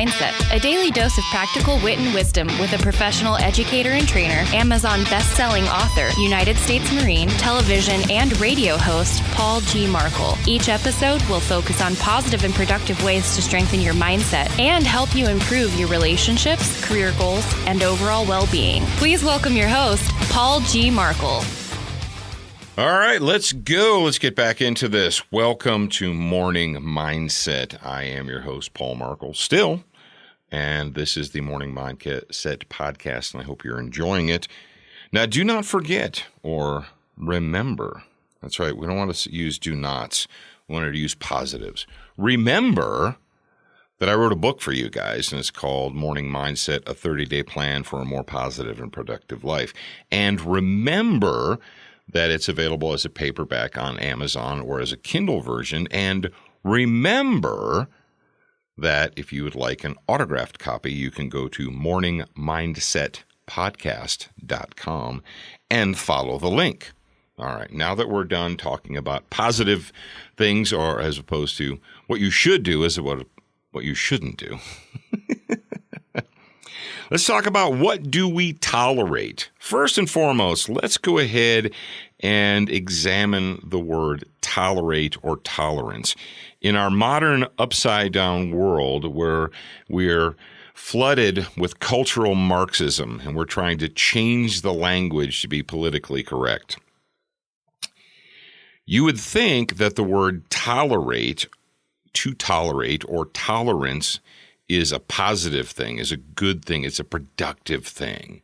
Mindset, a daily dose of practical wit and wisdom with a professional educator and trainer, Amazon best-selling author, United States Marine, television and radio host, Paul G. Markle. Each episode will focus on positive and productive ways to strengthen your mindset and help you improve your relationships, career goals, and overall well-being. Please welcome your host, Paul G. Markle. All right, let's go. Let's get back into this. Welcome to Morning Mindset. I am your host, Paul Markle, still, and this is the Morning Mindset podcast, and I hope you're enjoying it. Now, do not forget or remember. That's right. We don't want to use do nots. We want to use positives. Remember that I wrote a book for you guys, and it's called Morning Mindset, a 30-day plan for a more positive and productive life. And remember that it's available as a paperback on Amazon or as a Kindle version. And remember that if you would like an autographed copy, you can go to morningmindsetpodcast.com and follow the link. All right, now that we're done talking about positive things, or as opposed to what you should do as what you shouldn't do. Let's talk about what do we tolerate. First and foremost, let's go ahead and examine the word tolerate or tolerance. In our modern upside-down world where we're flooded with cultural Marxism and we're trying to change the language to be politically correct, you would think that the word tolerate, to tolerate, or tolerance is a positive thing, is a good thing, it's a productive thing.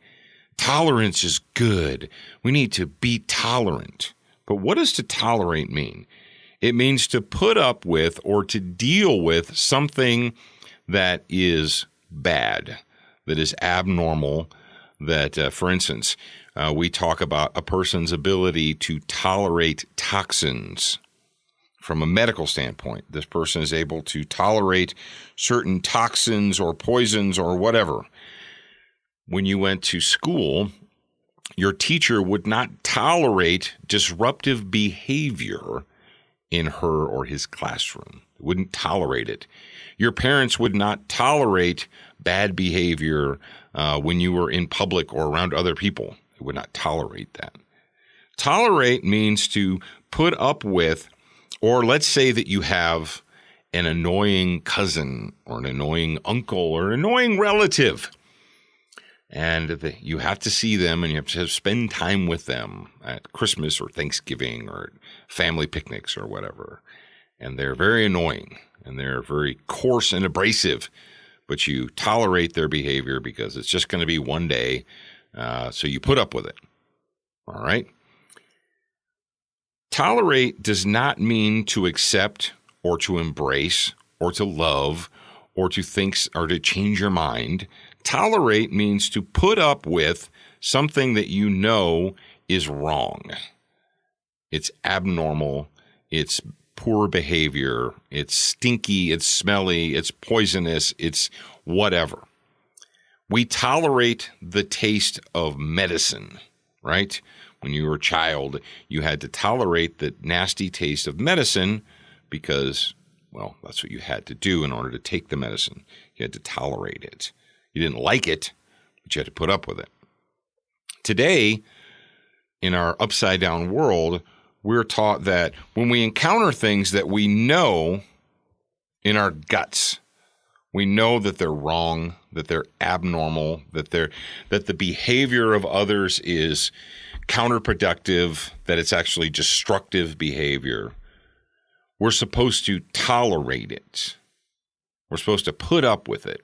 Tolerance is good. We need to be tolerant. But what does to tolerate mean? It means to put up with or to deal with something that is bad, that is abnormal, that, for instance, we talk about a person's ability to tolerate toxins. From a medical standpoint, this person is able to tolerate certain toxins or poisons or whatever. When you went to school, your teacher would not tolerate disruptive behavior in her or his classroom. They wouldn't tolerate it. Your parents would not tolerate bad behavior when you were in public or around other people. They would not tolerate that. Tolerate means to put up with. Or let's say that you have an annoying cousin or an annoying uncle or an annoying relative, and you have to see them and you have to spend time with them at Christmas or Thanksgiving or family picnics or whatever. And they're very annoying and they're very coarse and abrasive, but you tolerate their behavior because it's just going to be one day, so you put up with it. All right? Tolerate does not mean to accept or to embrace or to love or to think or to change your mind. Tolerate means to put up with something that you know is wrong. It's abnormal. It's poor behavior. It's stinky. It's smelly. It's poisonous. It's whatever. We tolerate the taste of medicine, right? When you were a child, you had to tolerate the nasty taste of medicine because, well, that's what you had to do in order to take the medicine. You had to tolerate it. You didn't like it, but you had to put up with it. Today, in our upside-down world, we're taught that when we encounter things that we know in our guts, we know that they're wrong, that they're abnormal, that the behavior of others is counterproductive, that it's actually destructive behavior. We're supposed to tolerate it. We're supposed to put up with it.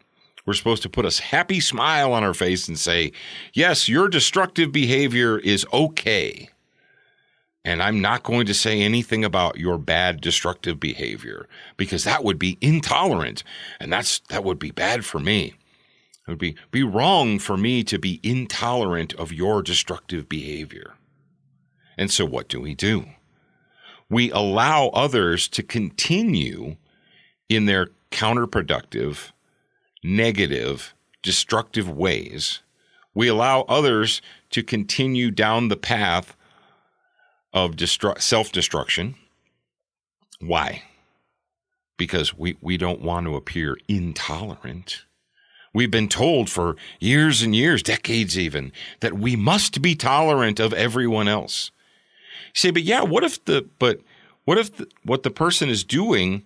We're supposed to put a happy smile on our face and say, yes, your destructive behavior is okay. And I'm not going to say anything about your bad destructive behavior because that would be intolerant. And that would be bad for me. It would be wrong for me to be intolerant of your destructive behavior. And so what do? We allow others to continue in their counterproductive, negative, destructive ways. We allow others to continue down the path of self-destruction. Why? because we don't want to appear intolerant. We've been told for years and years, decades even, that we must be tolerant of everyone else. You say, but yeah, what if what the person is doing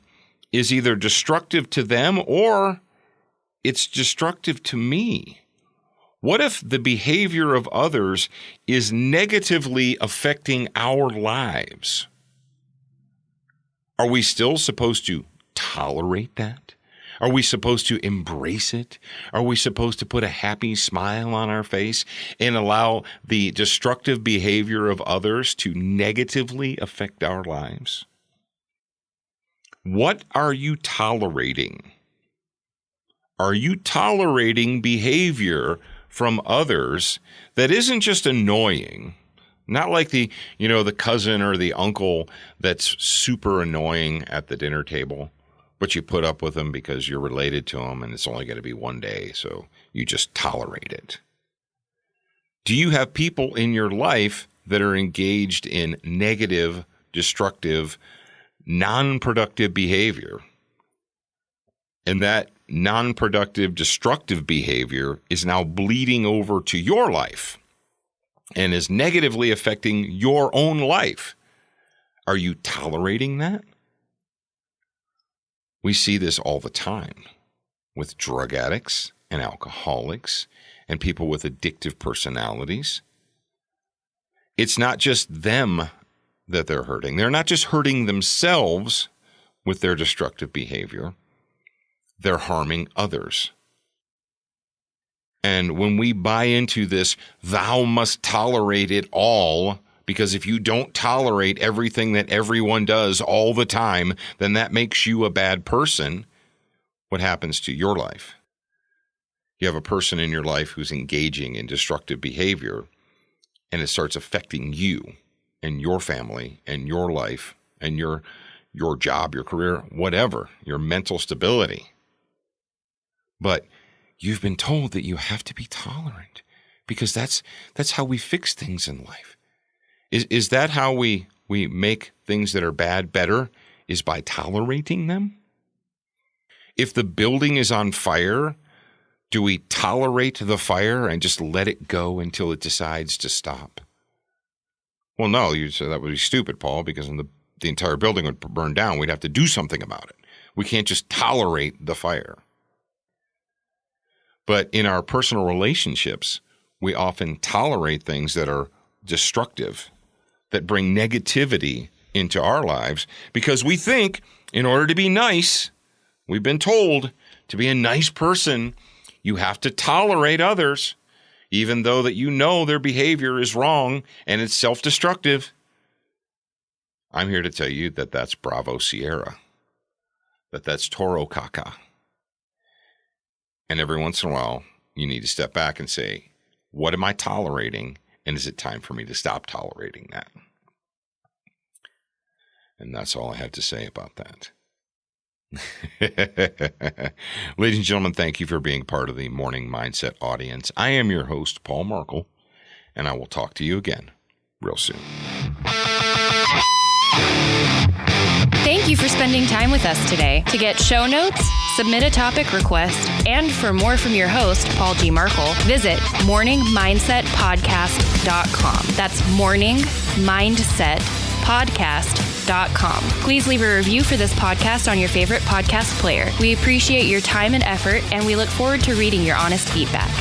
is either destructive to them or it's destructive to me? What if the behavior of others is negatively affecting our lives? Are we still supposed to tolerate that? Are we supposed to embrace it? Are we supposed to put a happy smile on our face and allow the destructive behavior of others to negatively affect our lives? What are you tolerating? Are you tolerating behavior from others that isn't just annoying? Not like the cousin or the uncle that's super annoying at the dinner table, but you put up with them because you're related to them and it's only going to be one day, so you just tolerate it. Do you have people in your life that are engaged in negative, destructive, non-productive behavior? And that non-productive, destructive behavior is now bleeding over to your life and is negatively affecting your own life. Are you tolerating that? We see this all the time with drug addicts and alcoholics and people with addictive personalities. It's not just them that they're hurting. They're not just hurting themselves with their destructive behavior. They're harming others. And when we buy into this, thou must tolerate it all, because if you don't tolerate everything that everyone does all the time, then that makes you a bad person. What happens to your life? You have a person in your life who's engaging in destructive behavior, and it starts affecting you and your family and your life and your job, your career, whatever, your mental stability. But you've been told that you have to be tolerant because that's how we fix things in life. Is that how we make things that are bad better? Is by tolerating them? If the building is on fire, do we tolerate the fire and just let it go until it decides to stop? Well, no, you said that would be stupid, Paul, because the entire building would burn down. We'd have to do something about it. We can't just tolerate the fire. But in our personal relationships, we often tolerate things that are destructive, that bring negativity into our lives, because we think in order to be nice, we've been told to be a nice person, you have to tolerate others, even though that you know their behavior is wrong and it's self-destructive. I'm here to tell you that that's Bravo Sierra, that's Toro Caca. And every once in a while, you need to step back and say, what am I tolerating? And is it time for me to stop tolerating that? And that's all I have to say about that. Ladies and gentlemen, thank you for being part of the Morning Mindset audience. I am your host, Paul Markle, and I will talk to you again real soon. Thank you for spending time with us today. To get show notes, submit a topic request, and for more from your host, Paul G. Markle, visit morningmindsetpodcast.com. That's morningmindsetpodcast.com. Please leave a review for this podcast on your favorite podcast player. We appreciate your time and effort, and we look forward to reading your honest feedback.